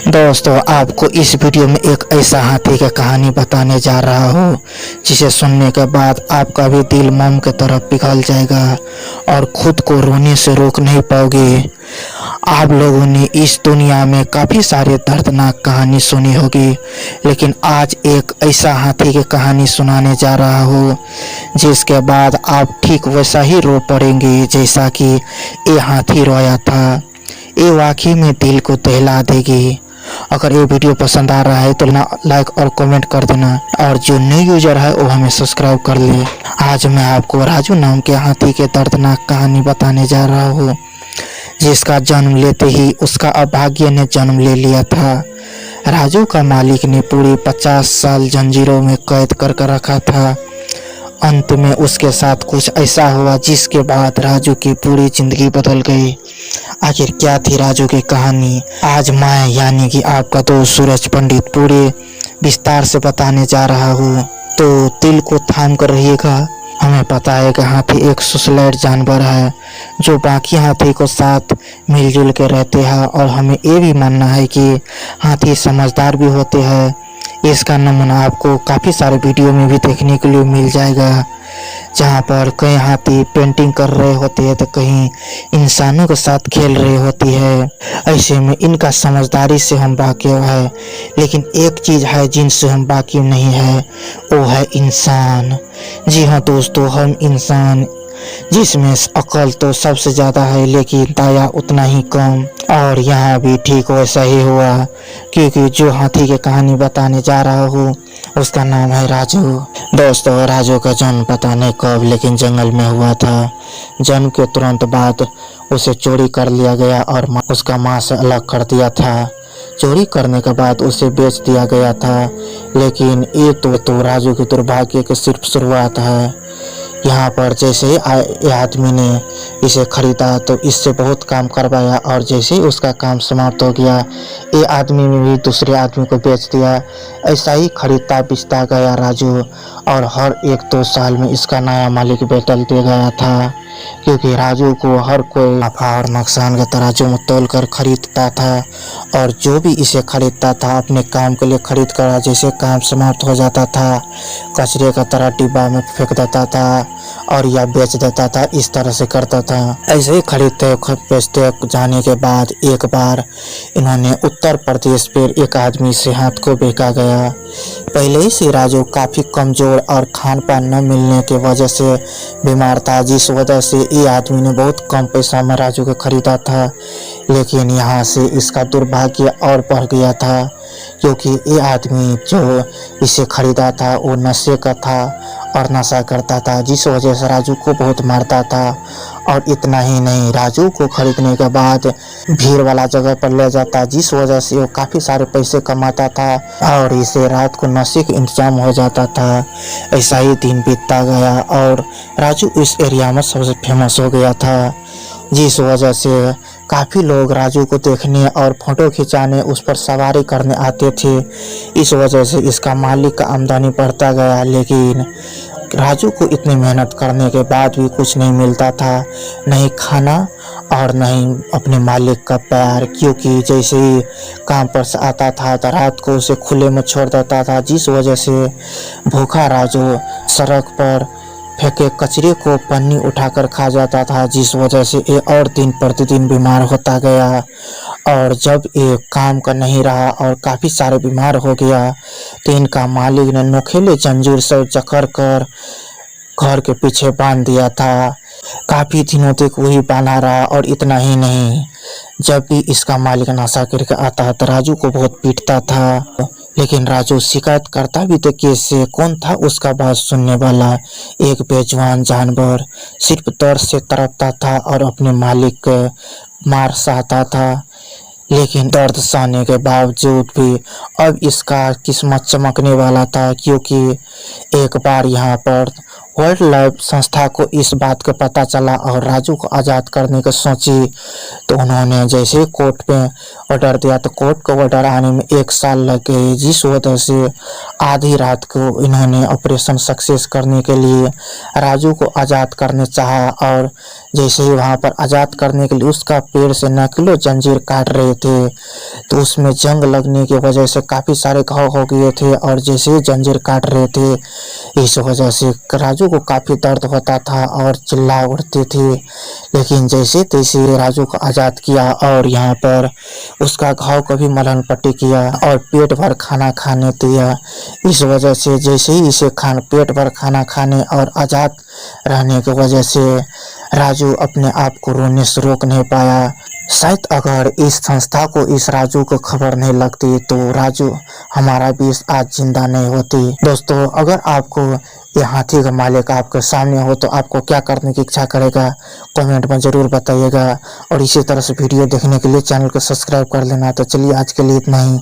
दोस्तों, आपको इस वीडियो में एक ऐसा हाथी की कहानी बताने जा रहा हूँ जिसे सुनने के बाद आपका भी दिल मोम की तरह पिघल जाएगा और खुद को रोने से रोक नहीं पाओगे। आप लोगों ने इस दुनिया में काफ़ी सारे दर्दनाक कहानी सुनी होगी, लेकिन आज एक ऐसा हाथी की कहानी सुनाने जा रहा हूँ जिसके बाद आप ठीक वैसा ही रो पड़ेंगे जैसा कि ये हाथी रोया था। ये वाकई में दिल को दहला देगी। अगर ये वीडियो पसंद आ रहा है तो लाइक और कमेंट कर देना, और जो न्यू यूजर है वो हमें सब्सक्राइब कर ले। आज मैं आपको राजू नाम के हाथी के दर्दनाक कहानी बताने जा रहा हूँ जिसका जन्म लेते ही उसका अभाग्य ने जन्म ले लिया था। राजू का मालिक ने पूरी 50 साल जंजीरों में कैद कर रखा था। अंत में उसके साथ कुछ ऐसा हुआ जिसके बाद राजू की पूरी जिंदगी बदल गई। आखिर क्या थी राजू की कहानी, आज मैं यानी कि आपका दोस्त सूरज पंडित पूरे विस्तार से बताने जा रहा हूँ, तो दिल को थाम कर रहिएगा। हमें पता है कि हाथी एक सुसलैट जानवर है जो बाकी हाथी को साथ मिलजुल के रहते हैं, और हमें ये भी मानना है कि हाथी समझदार भी होते हैं। इसका नमूना आपको काफ़ी सारे वीडियो में भी देखने के लिए मिल जाएगा, जहाँ पर कई हाथी पेंटिंग कर रहे होते हैं तो कहीं इंसानों के साथ खेल रहे होती है। ऐसे में इनका समझदारी से हम वाकिफ है, लेकिन एक चीज़ है जिनसे हम वाकिफ नहीं है, वो है इंसान। जी हाँ दोस्तों, हम इंसान जिसमें अकल तो सबसे ज़्यादा है लेकिन दया उतना ही कम। और यहाँ भी ठीक वैसा ही हुआ, क्योंकि जो हाथी की कहानी बताने जा रहा हूँ उसका नाम है राजू। दोस्तों, राजू का जन्म पता नहीं कब लेकिन जंगल में हुआ था। जन्म के तुरंत बाद उसे चोरी कर लिया गया और उसका माँ से अलग कर दिया था। चोरी करने के बाद उसे बेच दिया गया था, लेकिन ये तो राजू के दुर्भाग्य की सिर्फ शुरुआत है। यहाँ पर जैसे ही आदमी ने इसे खरीदा तो इससे बहुत काम करवाया, और जैसे ही उसका काम समाप्त हो गया ये आदमी ने भी दूसरे आदमी को बेच दिया। ऐसा ही खरीदता बेचता गया राजू, और हर 1-2 साल में इसका नया मालिक बदल दिया गया था, क्योंकि राजू को हर कोई नफा और नुकसान के तराजू में तोल कर खरीदता था, और जो भी इसे खरीदता था अपने काम के लिए खरीद कर जैसे काम समाप्त हो जाता था कचरे का तरह डिब्बा में फेंक देता था और या बेच देता था। इस तरह से करता था। ऐसे ही खरीदते बेचते जाने के बाद एक बार इन्होंने उत्तर प्रदेश पर एक आदमी से हाथ को बेचा गया। पहले ही से राजू काफ़ी कमज़ोर और खान पान न मिलने की वजह से बीमार था, जिस वजह से ये आदमी ने बहुत कम पैसा में राजू को खरीदा था। लेकिन यहाँ से इसका दुर्भाग्य और बढ़ गया था, क्योंकि ये आदमी जो इसे खरीदा था वो नशे का था और नशा करता था, जिस वजह से राजू को बहुत मारता था। और इतना ही नहीं, राजू को खरीदने के बाद भीड़ वाला जगह पर ले जाता, जिस वजह से वो काफ़ी सारे पैसे कमाता था और इसे रात को नशे का इंतजाम हो जाता था। ऐसा ही दिन बीतता गया और राजू इस एरिया में सबसे फेमस हो गया था, जिस वजह से काफ़ी लोग राजू को देखने और फोटो खिंचाने उस पर सवारी करने आते थे। इस वजह से इसका मालिक का आमदनी बढ़ता गया, लेकिन राजू को इतनी मेहनत करने के बाद भी कुछ नहीं मिलता था, नहीं खाना और नहीं अपने मालिक का प्यार, क्योंकि जैसे ही काम पर से आता था तो रात को उसे खुले में छोड़ देता था, जिस वजह से भूखा राजू सड़क पर फेंके कचरे को पन्नी उठाकर खा जाता था, जिस वजह से ये और दिन प्रतिदिन बीमार होता गया। और जब ये काम का नहीं रहा और काफ़ी सारे बीमार हो गया तो इनका मालिक ने नोकीले जंजीर से जकड़ कर घर के पीछे बांध दिया था। काफ़ी दिनों तक वही बांधा रहा, और इतना ही नहीं, जब भी इसका मालिक नशा करके आता तो राजू को बहुत पीटता था। लेकिन राजू शिकायत करता भी तो कैसे, कौन था उसका बात सुनने वाला। एक बेजुबान जानवर सिर्फ दर्द से तड़पता था और अपने मालिक को मार सहता था, लेकिन दर्द सहने के बावजूद भी अब इसका किस्मत चमकने वाला था, क्योंकि एक बार यहाँ पर वाइल्ड लाइफ संस्था को इस बात का पता चला और राजू को आज़ाद करने की सोची। तो उन्होंने जैसे कोर्ट पे ऑर्डर दिया तो कोर्ट को ऑर्डर आने में 1 साल लग गए, जिस वजह से आधी रात को इन्होंने ऑपरेशन सक्सेस करने के लिए राजू को आज़ाद करने चाहा और जैसे ही वहाँ पर आज़ाद करने के लिए उसका पेड़ से नकलो जंजीर काट रहे थे तो उसमें जंग लगने की वजह से काफ़ी सारे घाव हो गए थे और जैसे ही जंजीर काट रहे थे इस वजह से राजू को काफ़ी दर्द होता था और चिल्ला उठते थे। लेकिन जैसे तैसे राजू को आज़ाद किया और यहाँ पर उसका घाव को भी मलहम पट्टी किया और पेट भर खाना खाने दिया। इस वजह से जैसे ही इसे पेट भर खाना खाने और आज़ाद रहने की वजह से राजू अपने आप को रोने से रोक नहीं पाया। शायद अगर इस संस्था को इस राजू को खबर नहीं लगती तो राजू हमारा भी आज जिंदा नहीं होती। दोस्तों, अगर आपको ये हाथी का मालिक आपके सामने हो तो आपको क्या करने की इच्छा करेगा, कमेंट में ज़रूर बताइएगा। और इसी तरह से वीडियो देखने के लिए चैनल को सब्सक्राइब कर लेना। तो चलिए आज के लिए इतना ही।